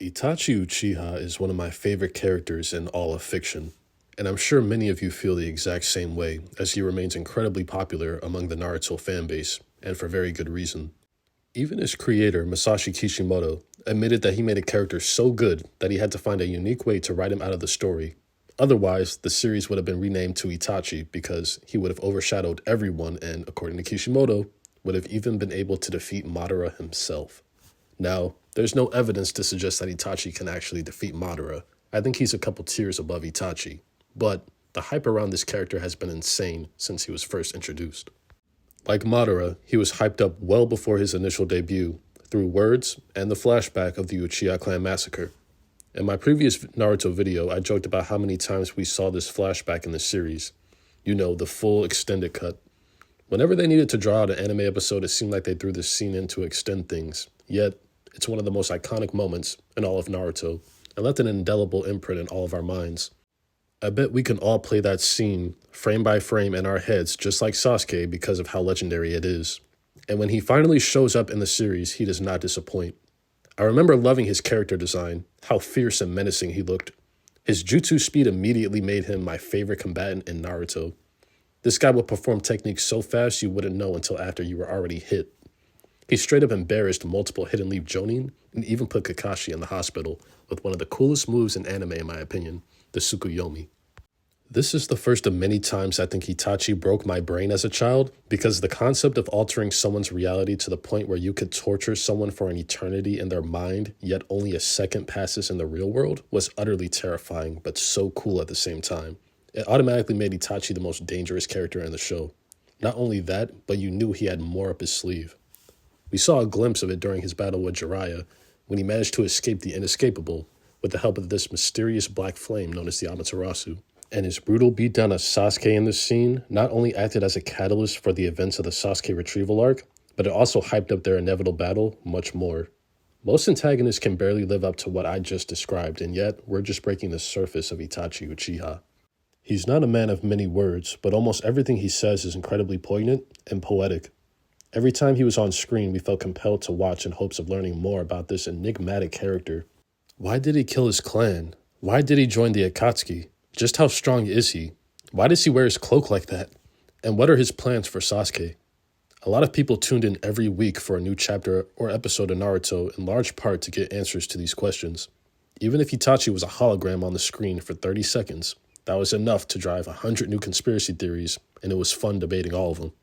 Itachi Uchiha is one of my favorite characters in all of fiction, and I'm sure many of you feel the exact same way, as he remains incredibly popular among the Naruto fanbase, and for very good reason. Even his creator, Masashi Kishimoto, admitted that he made a character so good that he had to find a unique way to write him out of the story. Otherwise, the series would have been renamed to Itachi because he would have overshadowed everyone and, according to Kishimoto, would have even been able to defeat Madara himself. Now, there's no evidence to suggest that Itachi can actually defeat Madara. I think he's a couple tiers above Itachi. But the hype around this character has been insane since he was first introduced. Like Madara, he was hyped up well before his initial debut, through words and the flashback of the Uchiha clan massacre. In my previous Naruto video, I joked about how many times we saw this flashback in the series. You know, the full extended cut. Whenever they needed to draw out an anime episode, it seemed like they threw this scene in to extend things. Yet, it's one of the most iconic moments in all of Naruto, and left an indelible imprint in all of our minds. I bet we can all play that scene, frame by frame, in our heads, just like Sasuke, because of how legendary it is. And when he finally shows up in the series, he does not disappoint. I remember loving his character design, how fierce and menacing he looked. His jutsu speed immediately made him my favorite combatant in Naruto. This guy would perform techniques so fast you wouldn't know until after you were already hit. He straight up embarrassed multiple Hidden Leaf Jonin and even put Kakashi in the hospital with one of the coolest moves in anime in my opinion, the Tsukuyomi. This is the first of many times I think Itachi broke my brain as a child because the concept of altering someone's reality to the point where you could torture someone for an eternity in their mind, yet only a second passes in the real world, was utterly terrifying but so cool at the same time. It automatically made Itachi the most dangerous character in the show. Not only that, but you knew he had more up his sleeve. We saw a glimpse of it during his battle with Jiraiya, when he managed to escape the inescapable with the help of this mysterious black flame known as the Amaterasu. And his brutal beatdown of Sasuke in this scene not only acted as a catalyst for the events of the Sasuke retrieval arc, but it also hyped up their inevitable battle much more. Most antagonists can barely live up to what I just described, and yet we're just breaking the surface of Itachi Uchiha. He's not a man of many words, but almost everything he says is incredibly poignant and poetic. Every time he was on screen, we felt compelled to watch in hopes of learning more about this enigmatic character. Why did he kill his clan? Why did he join the Akatsuki? Just how strong is he? Why does he wear his cloak like that? And what are his plans for Sasuke? A lot of people tuned in every week for a new chapter or episode of Naruto in large part to get answers to these questions. Even if Itachi was a hologram on the screen for 30 seconds, that was enough to drive 100 new conspiracy theories, and it was fun debating all of them.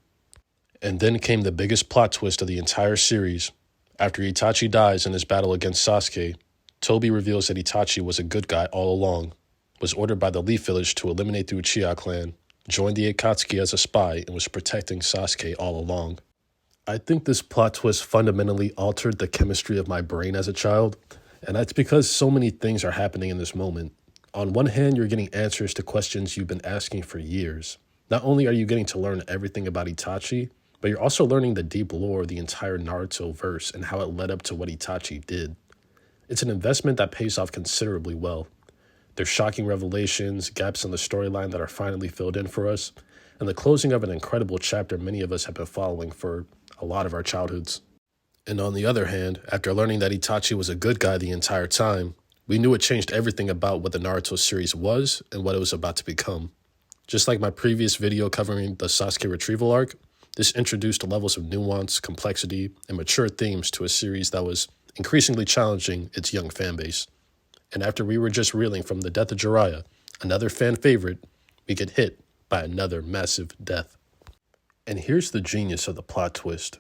And then came the biggest plot twist of the entire series. After Itachi dies in his battle against Sasuke, Tobi reveals that Itachi was a good guy all along, was ordered by the Leaf Village to eliminate the Uchiha clan, joined the Akatsuki as a spy, and was protecting Sasuke all along. I think this plot twist fundamentally altered the chemistry of my brain as a child, and that's because so many things are happening in this moment. On one hand, you're getting answers to questions you've been asking for years. Not only are you getting to learn everything about Itachi, but you're also learning the deep lore of the entire Naruto verse and how it led up to what Itachi did. It's an investment that pays off considerably well. There's shocking revelations, gaps in the storyline that are finally filled in for us, and the closing of an incredible chapter many of us have been following for a lot of our childhoods. And on the other hand, after learning that Itachi was a good guy the entire time, we knew it changed everything about what the Naruto series was and what it was about to become. Just like my previous video covering the Sasuke retrieval arc, this introduced levels of nuance, complexity, and mature themes to a series that was increasingly challenging its young fanbase. And after we were just reeling from the death of Jiraiya, another fan favorite, we get hit by another massive death. And here's the genius of the plot twist.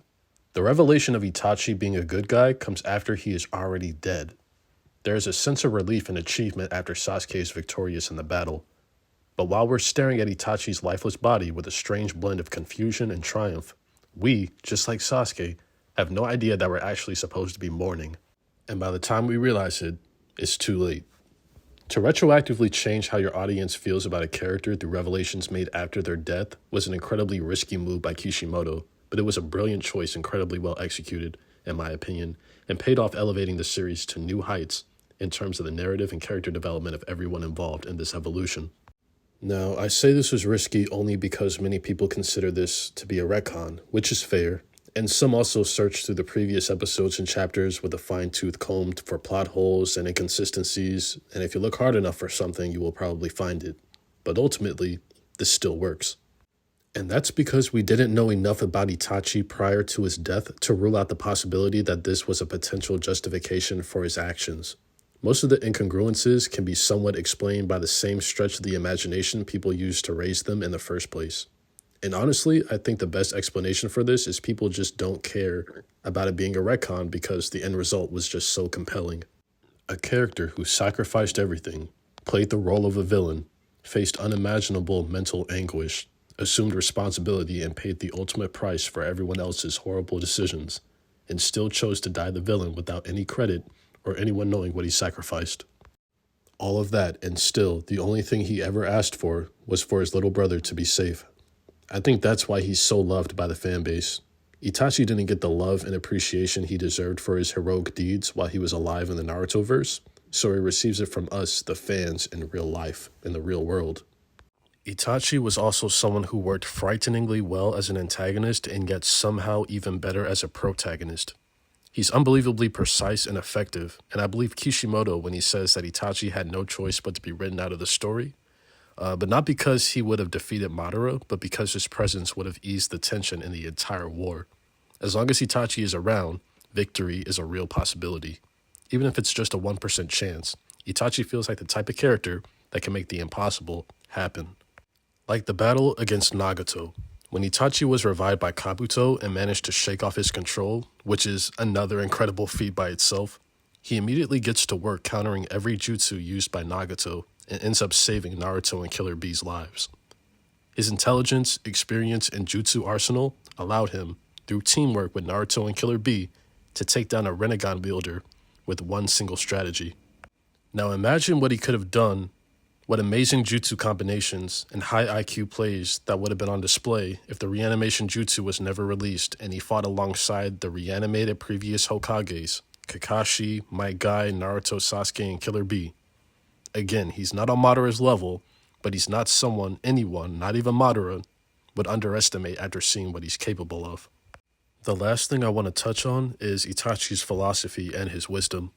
The revelation of Itachi being a good guy comes after he is already dead. There is a sense of relief and achievement after Sasuke is victorious in the battle. But while we're staring at Itachi's lifeless body with a strange blend of confusion and triumph, we, just like Sasuke, have no idea that we're actually supposed to be mourning. And by the time we realize it, it's too late. To retroactively change how your audience feels about a character through revelations made after their death was an incredibly risky move by Kishimoto, but it was a brilliant choice, incredibly well executed, in my opinion, and paid off elevating the series to new heights in terms of the narrative and character development of everyone involved in this evolution. Now, I say this was risky only because many people consider this to be a retcon, which is fair, And some also search through the previous episodes and chapters with a fine-tooth comb for plot holes and inconsistencies, and if you look hard enough for something, you will probably find it. But ultimately, this still works. And that's because we didn't know enough about Itachi prior to his death to rule out the possibility that this was a potential justification for his actions. Most of the incongruences can be somewhat explained by the same stretch of the imagination people used to raise them in the first place. And honestly, I think the best explanation for this is people just don't care about it being a retcon because the end result was just so compelling. A character who sacrificed everything, played the role of a villain, faced unimaginable mental anguish, assumed responsibility and paid the ultimate price for everyone else's horrible decisions, and still chose to die the villain without any credit or anyone knowing what he sacrificed. All of that, and still, the only thing he ever asked for was for his little brother to be safe. I think that's why he's so loved by the fanbase. Itachi didn't get the love and appreciation he deserved for his heroic deeds while he was alive in the Naruto-verse, so he receives it from us, the fans, in real life, in the real world. Itachi was also someone who worked frighteningly well as an antagonist and yet somehow even better as a protagonist. He's unbelievably precise and effective, and I believe Kishimoto when he says that Itachi had no choice but to be written out of the story. But not because he would have defeated Madara, but because his presence would have eased the tension in the entire war. As long as Itachi is around, victory is a real possibility. Even if it's just a 1% chance, Itachi feels like the type of character that can make the impossible happen. Like the battle against Nagato, when Itachi was revived by Kabuto and managed to shake off his control, which is another incredible feat by itself, he immediately gets to work countering every jutsu used by Nagato and ends up saving Naruto and Killer Bee's lives. His intelligence, experience, and jutsu arsenal allowed him, through teamwork with Naruto and Killer Bee, to take down a Rinnegan wielder with one single strategy. Now imagine what he could have done, what amazing jutsu combinations and high IQ plays that would have been on display if the reanimation jutsu was never released and he fought alongside the reanimated previous Hokages, Kakashi, Might Guy, Naruto, Sasuke, and Killer Bee. Again, he's not on Madara's level, but he's not someone anyone, not even Madara, would underestimate after seeing what he's capable of. The last thing I want to touch on is Itachi's philosophy and his wisdom.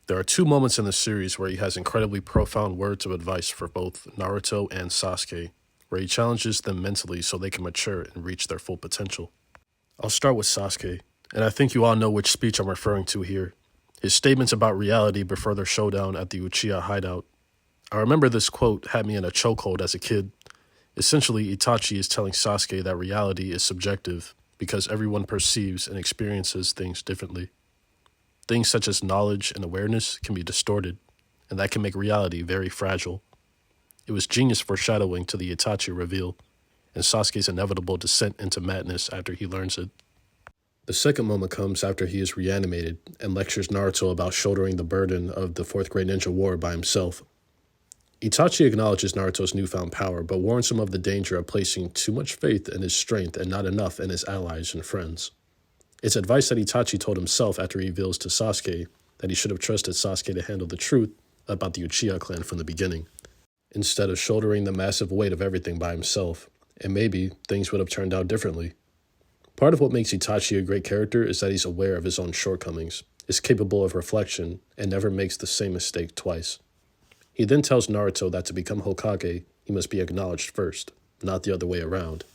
There are two moments in the series where he has incredibly profound words of advice for both Naruto and Sasuke, where he challenges them mentally so they can mature and reach their full potential. I'll start with Sasuke, and I think you all know which speech I'm referring to here. His statements about reality before their showdown at the Uchiha hideout. I remember this quote had me in a chokehold as a kid. Essentially, Itachi is telling Sasuke that reality is subjective because everyone perceives and experiences things differently. Things such as knowledge and awareness can be distorted, and that can make reality very fragile. It was genius foreshadowing to the Itachi reveal, and Sasuke's inevitable descent into madness after he learns it. The second moment comes after he is reanimated and lectures Naruto about shouldering the burden of the Fourth Great Ninja War by himself. Itachi acknowledges Naruto's newfound power, but warns him of the danger of placing too much faith in his strength and not enough in his allies and friends. It's advice that Itachi told himself after he reveals to Sasuke that he should have trusted Sasuke to handle the truth about the Uchiha clan from the beginning, instead of shouldering the massive weight of everything by himself, and maybe things would have turned out differently. Part of what makes Itachi a great character is that he's aware of his own shortcomings, is capable of reflection, and never makes the same mistake twice. He then tells Naruto that to become Hokage, he must be acknowledged first, not the other way around.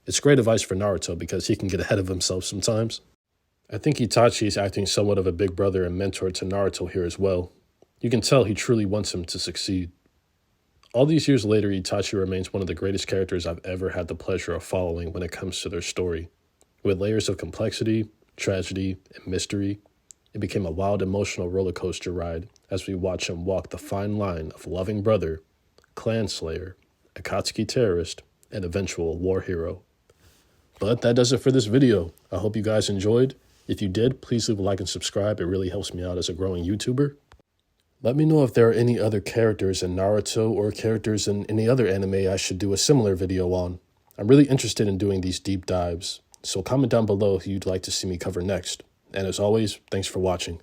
It's great advice for Naruto because he can get ahead of himself sometimes. I think Itachi is acting somewhat of a big brother and mentor to Naruto here as well. You can tell he truly wants him to succeed. All these years later, Itachi remains one of the greatest characters I've ever had the pleasure of following when it comes to their story. With layers of complexity, tragedy, and mystery, it became a wild emotional roller coaster ride as we watch him walk the fine line of loving brother, clan slayer, Akatsuki terrorist, and eventual war hero. But that does it for this video. I hope you guys enjoyed. If you did, please leave a like and subscribe. It really helps me out as a growing YouTuber. Let me know if there are any other characters in Naruto or characters in any other anime I should do a similar video on. I'm really interested in doing these deep dives, so comment down below who you'd like to see me cover next. And as always, thanks for watching.